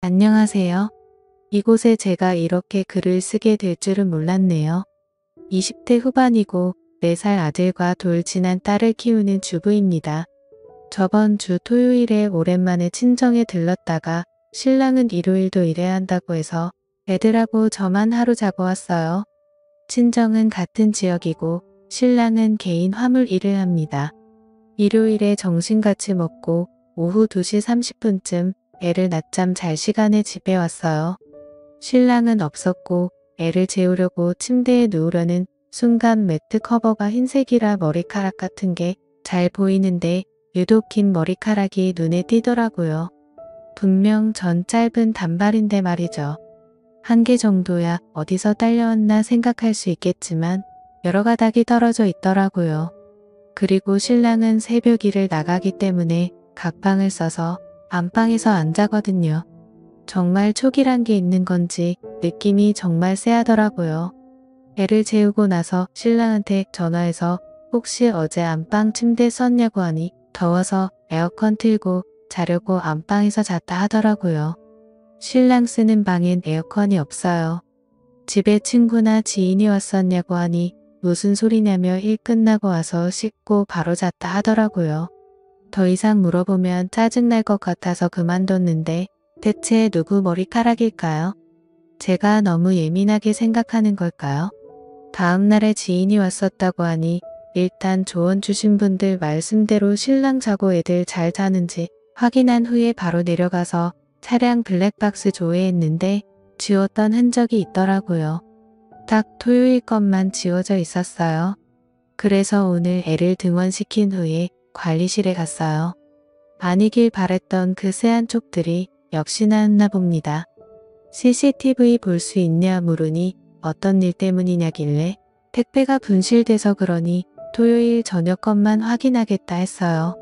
안녕하세요. 이곳에 제가 이렇게 글을 쓰게 될 줄은 몰랐네요. 20대 후반이고 4살 아들과 돌진한 딸을 키우는 주부입니다. 저번 주 토요일에 오랜만에 친정에 들렀다가 신랑은 일요일도 일해야 한다고 해서 애들하고 저만 하루 자고 왔어요. 친정은 같은 지역이고 신랑은 개인 화물 일을 합니다. 일요일에 점심같이 먹고 오후 2시 30분쯤 애를 낮잠 잘 시간에 집에 왔어요. 신랑은 없었고 애를 재우려고 침대에 누우려는 순간 매트 커버가 흰색이라 머리카락 같은 게 잘 보이는데 유독 긴 머리카락이 눈에 띄더라고요. 분명 전 짧은 단발인데 말이죠. 한 개 정도야 어디서 딸려왔나 생각할 수 있겠지만 여러 가닥이 떨어져 있더라고요. 그리고 신랑은 새벽 일을 나가기 때문에 각방을 써서 안방에서 안 자거든요. 정말 촉이란 게 있는 건지 느낌이 정말 쎄하더라고요. 애를 재우고 나서 신랑한테 전화해서 혹시 어제 안방 침대 썼냐고 하니 더워서 에어컨 틀고 자려고 안방에서 잤다 하더라고요. 신랑 쓰는 방엔 에어컨이 없어요. 집에 친구나 지인이 왔었냐고 하니 무슨 소리냐며 일 끝나고 와서 씻고 바로 잤다 하더라고요. 더 이상 물어보면 짜증날 것 같아서 그만뒀는데 대체 누구 머리카락일까요? 제가 너무 예민하게 생각하는 걸까요? 다음날에 지인이 왔었다고 하니 일단 조언 주신 분들 말씀대로 신랑 자고 애들 잘 자는지 확인한 후에 바로 내려가서 차량 블랙박스 조회했는데 지웠던 흔적이 있더라고요. 딱 토요일 것만 지워져 있었어요. 그래서 오늘 애를 등원시킨 후에 관리실에 갔어요. 아니길 바랬던 그 새한 촉들이 역시나 했나 봅니다. CCTV 볼 수 있냐 물으니 어떤 일 때문이냐길래 택배가 분실돼서 그러니 토요일 저녁 것만 확인하겠다 했어요.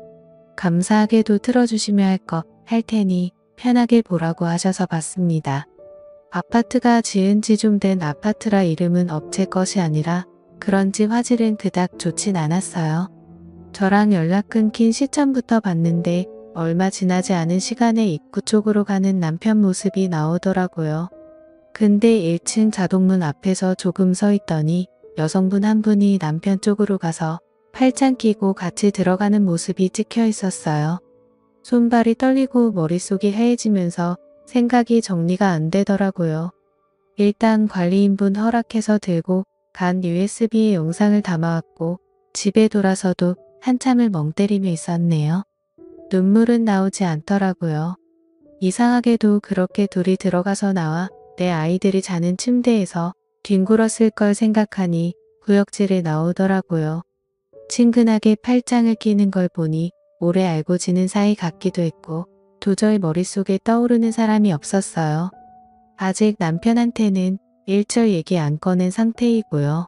감사하게도 틀어주시며 할 테니 편하게 보라고 하셔서 봤습니다. 아파트가 지은 지 좀 된 아파트라 이름은 업체 것이 아니라 그런지 화질은 그닥 좋진 않았어요. 저랑 연락 끊긴 시점부터 봤는데 얼마 지나지 않은 시간에 입구 쪽으로 가는 남편 모습이 나오더라고요. 근데 1층 자동문 앞에서 조금 서 있더니 여성분 한 분이 남편 쪽으로 가서 팔짱 끼고 같이 들어가는 모습이 찍혀 있었어요. 손발이 떨리고 머릿속이 하얘지면서 생각이 정리가 안 되더라고요. 일단 관리인분 허락해서 들고 간 USB에 영상을 담아왔고 집에 돌아서도 한참을 멍 때리며 있었네요. 눈물은 나오지 않더라고요. 이상하게도 그렇게 둘이 들어가서 나와 내 아이들이 자는 침대에서 뒹굴었을 걸 생각하니 구역질이 나오더라고요. 친근하게 팔짱을 끼는 걸 보니 오래 알고 지는 사이 같기도 했고 도저히 머릿속에 떠오르는 사람이 없었어요. 아직 남편한테는 일절 얘기 안 꺼낸 상태이고요.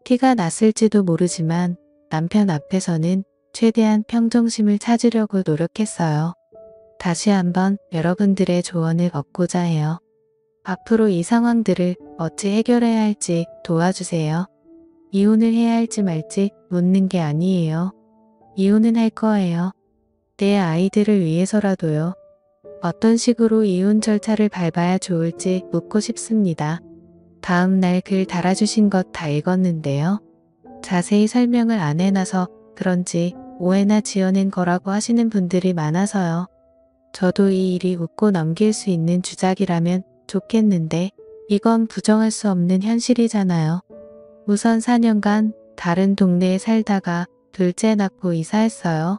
티가 났을지도 모르지만 남편 앞에서는 최대한 평정심을 찾으려고 노력했어요. 다시 한번 여러분들의 조언을 얻고자 해요. 앞으로 이 상황들을 어찌 해결해야 할지 도와주세요. 이혼을 해야 할지 말지 묻는 게 아니에요. 이혼은 할 거예요. 내 아이들을 위해서라도요. 어떤 식으로 이혼 절차를 밟아야 좋을지 묻고 싶습니다. 다음 날 글 달아주신 것 다 읽었는데요. 자세히 설명을 안 해놔서 그런지 오해나 지어낸 거라고 하시는 분들이 많아서요. 저도 이 일이 웃고 넘길 수 있는 주작이라면 좋겠는데 이건 부정할 수 없는 현실이잖아요. 우선 4년간 다른 동네에 살다가 둘째 낳고 이사했어요.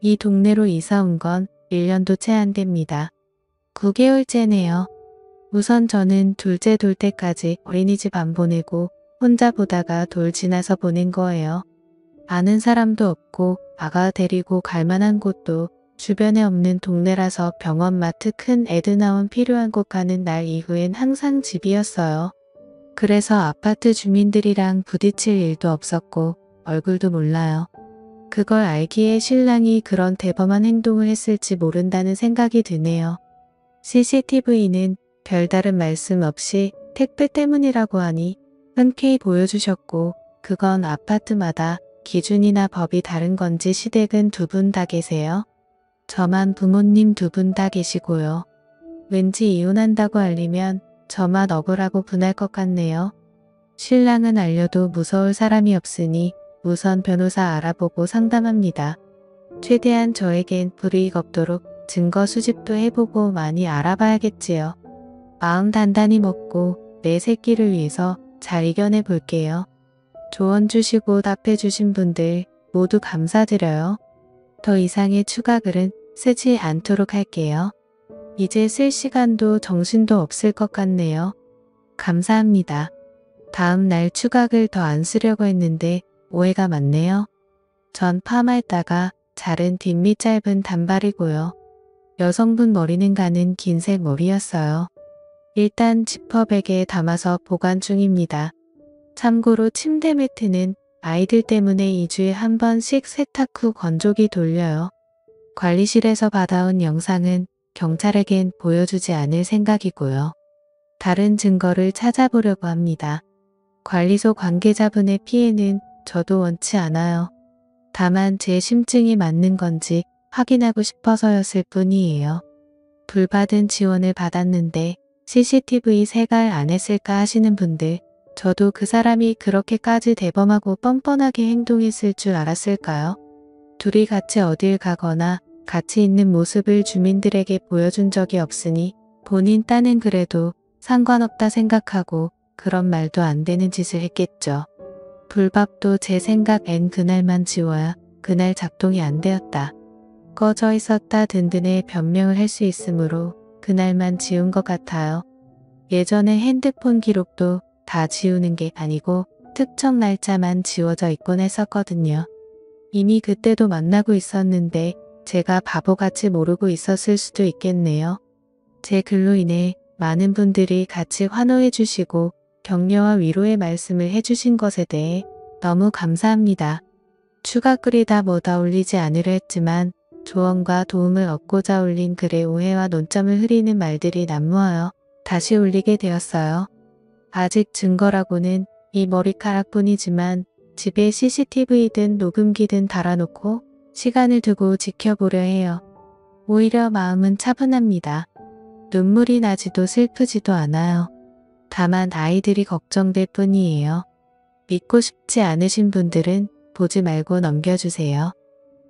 이 동네로 이사 온 건 1년도 채 안 됩니다. 9개월째네요. 우선 저는 둘째 돌 때까지 어린이집 안 보내고 혼자 보다가 돌 지나서 보낸 거예요. 아는 사람도 없고 아가 데리고 갈 만한 곳도 주변에 없는 동네라서 병원, 마트, 큰 애드나온 필요한 곳 가는 날 이후엔 항상 집이었어요. 그래서 아파트 주민들이랑 부딪힐 일도 없었고 얼굴도 몰라요. 그걸 알기에 신랑이 그런 대범한 행동을 했을지 모른다는 생각이 드네요. CCTV는 별다른 말씀 없이 택배 때문이라고 하니 흔쾌히 보여주셨고 그건 아파트마다 기준이나 법이 다른 건지 시댁은 두 분 다 계세요? 저만 부모님 두 분 다 계시고요. 왠지 이혼한다고 알리면 저만 억울하고 분할 것 같네요. 신랑은 알려도 무서울 사람이 없으니 우선 변호사 알아보고 상담합니다. 최대한 저에겐 불이익 없도록 증거 수집도 해보고 많이 알아봐야겠지요. 마음 단단히 먹고 내 새끼를 위해서 잘 이겨내 볼게요. 조언 주시고 답해 주신 분들 모두 감사드려요. 더 이상의 추가 글은 쓰지 않도록 할게요. 이제 쓸 시간도 정신도 없을 것 같네요. 감사합니다. 다음 날 추가 글 더 안 쓰려고 했는데 오해가 많네요. 전 파마했다가 자른 뒷밑 짧은 단발이고요. 여성분 머리는 가는 긴색 머리였어요. 일단 지퍼백에 담아서 보관 중입니다. 참고로 침대 매트는 아이들 때문에 2주에 한 번씩 세탁 후 건조기 돌려요. 관리실에서 받아온 영상은 경찰에겐 보여주지 않을 생각이고요. 다른 증거를 찾아보려고 합니다. 관리소 관계자분의 피해는 저도 원치 않아요. 다만 제 심증이 맞는 건지 확인하고 싶어서였을 뿐이에요. 불받은 지원을 받았는데 CCTV 색깔 안 했을까 하시는 분들, 저도 그 사람이 그렇게까지 대범하고 뻔뻔하게 행동했을 줄 알았을까요? 둘이 같이 어딜 가거나 같이 있는 모습을 주민들에게 보여준 적이 없으니 본인 딴은 그래도 상관없다 생각하고 그런 말도 안 되는 짓을 했겠죠. 불밥도 제 생각엔 그날만 지워야 그날 작동이 안 되었다. 꺼져 있었다 든든해 변명을 할 수 있으므로 그날만 지운 것 같아요. 예전에 핸드폰 기록도 다 지우는 게 아니고 특정 날짜만 지워져 있곤 했었거든요. 이미 그때도 만나고 있었는데 제가 바보같이 모르고 있었을 수도 있겠네요. 제 글로 인해 많은 분들이 같이 환호해 주시고 격려와 위로의 말씀을 해주신 것에 대해 너무 감사합니다. 추가 글이 다 뭐다 올리지 않으려 했지만 조언과 도움을 얻고자 올린 글에 오해와 논점을 흐리는 말들이 난무하여 다시 올리게 되었어요. 아직 증거라고는 이 머리카락뿐이지만 집에 CCTV든 녹음기든 달아놓고 시간을 두고 지켜보려 해요. 오히려 마음은 차분합니다. 눈물이 나지도 슬프지도 않아요. 다만 아이들이 걱정될 뿐이에요. 믿고 싶지 않으신 분들은 보지 말고 넘겨주세요.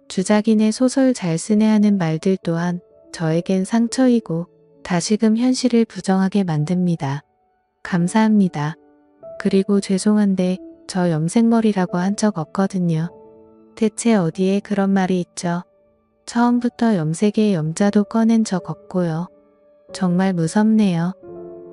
주작인의 소설 잘 쓰네 하는 말들 또한 저에겐 상처이고 다시금 현실을 부정하게 만듭니다. 감사합니다. 그리고 죄송한데 저 염색머리라고 한 적 없거든요. 대체 어디에 그런 말이 있죠? 처음부터 염색에 염자도 꺼낸 적 없고요. 정말 무섭네요.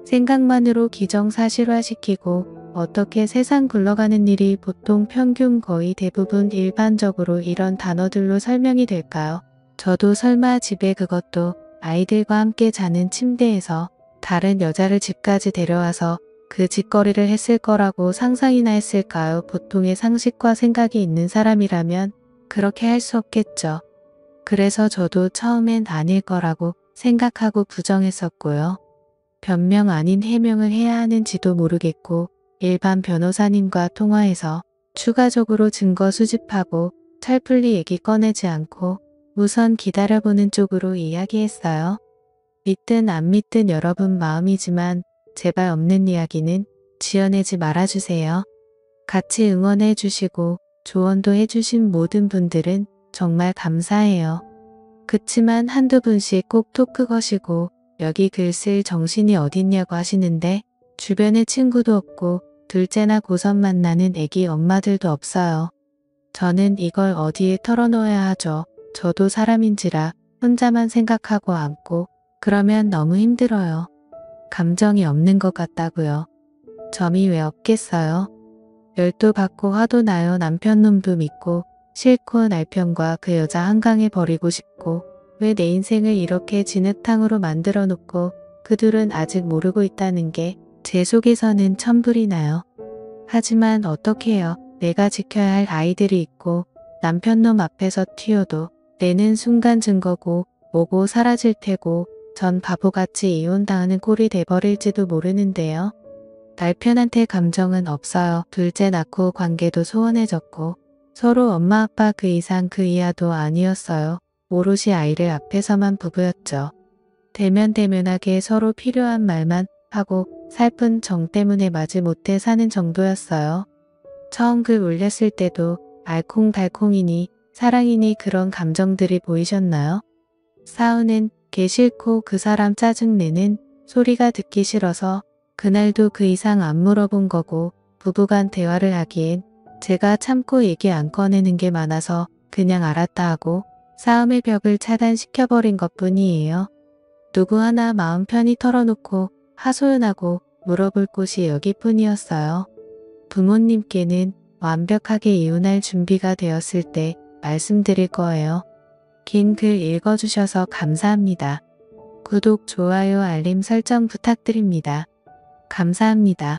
생각만으로 기정사실화시키고 어떻게 세상 굴러가는 일이 보통 평균 거의 대부분 일반적으로 이런 단어들로 설명이 될까요? 저도 설마 집에 그것도 아이들과 함께 자는 침대에서 다른 여자를 집까지 데려와서 그 짓거리를 했을 거라고 상상이나 했을까요? 보통의 상식과 생각이 있는 사람이라면 그렇게 할 수 없겠죠. 그래서 저도 처음엔 아닐 거라고 생각하고 부정했었고요. 변명 아닌 해명을 해야 하는지도 모르겠고 일반 변호사님과 통화해서 추가적으로 증거 수집하고 철풀리 얘기 꺼내지 않고 우선 기다려보는 쪽으로 이야기했어요. 믿든 안 믿든 여러분 마음이지만 제발 없는 이야기는 지어내지 말아주세요. 같이 응원해 주시고 조언도 해주신 모든 분들은 정말 감사해요. 그치만 한두 분씩 꼭 토크 거시고 여기 글 쓸 정신이 어딨냐고 하시는데 주변에 친구도 없고 둘째나 고3 만나는 애기 엄마들도 없어요. 저는 이걸 어디에 털어놓아야 하죠. 저도 사람인지라 혼자만 생각하고 앉고 그러면 너무 힘들어요. 감정이 없는 것 같다고요. 점이 왜 없겠어요? 열도 받고 화도 나요. 남편 놈도 믿고 싫고 날편과 그 여자 한강에 버리고 싶고 왜 내 인생을 이렇게 진흙탕으로 만들어 놓고 그들은 아직 모르고 있다는 게 제 속에서는 천불이 나요. 하지만 어떡해요. 내가 지켜야 할 아이들이 있고 남편 놈 앞에서 튀어도 내는 순간 증거고 뭐고 사라질 테고 전 바보같이 이혼당하는 꼴이 돼버릴지도 모르는데요. 남편한테 감정은 없어요. 둘째 낳고 관계도 소원해졌고 서로 엄마 아빠 그 이상 그 이하도 아니었어요. 오롯이 아이를 앞에서만 부부였죠. 대면대면하게 서로 필요한 말만 하고 살픈 정 때문에 마지 못해 사는 정도였어요. 처음 글 올렸을 때도 알콩달콩이니 사랑이니 그런 감정들이 보이셨나요? 싸우는 게 싫고 그 사람 짜증내는 소리가 듣기 싫어서 그날도 그 이상 안 물어본 거고 부부간 대화를 하기엔 제가 참고 얘기 안 꺼내는 게 많아서 그냥 알았다 하고 싸움의 벽을 차단시켜버린 것뿐이에요. 누구 하나 마음 편히 털어놓고 하소연하고 물어볼 곳이 여기뿐이었어요. 부모님께는 완벽하게 이혼할 준비가 되었을 때 말씀드릴 거예요. 긴 글 읽어주셔서 감사합니다. 구독, 좋아요, 알림 설정 부탁드립니다. 감사합니다.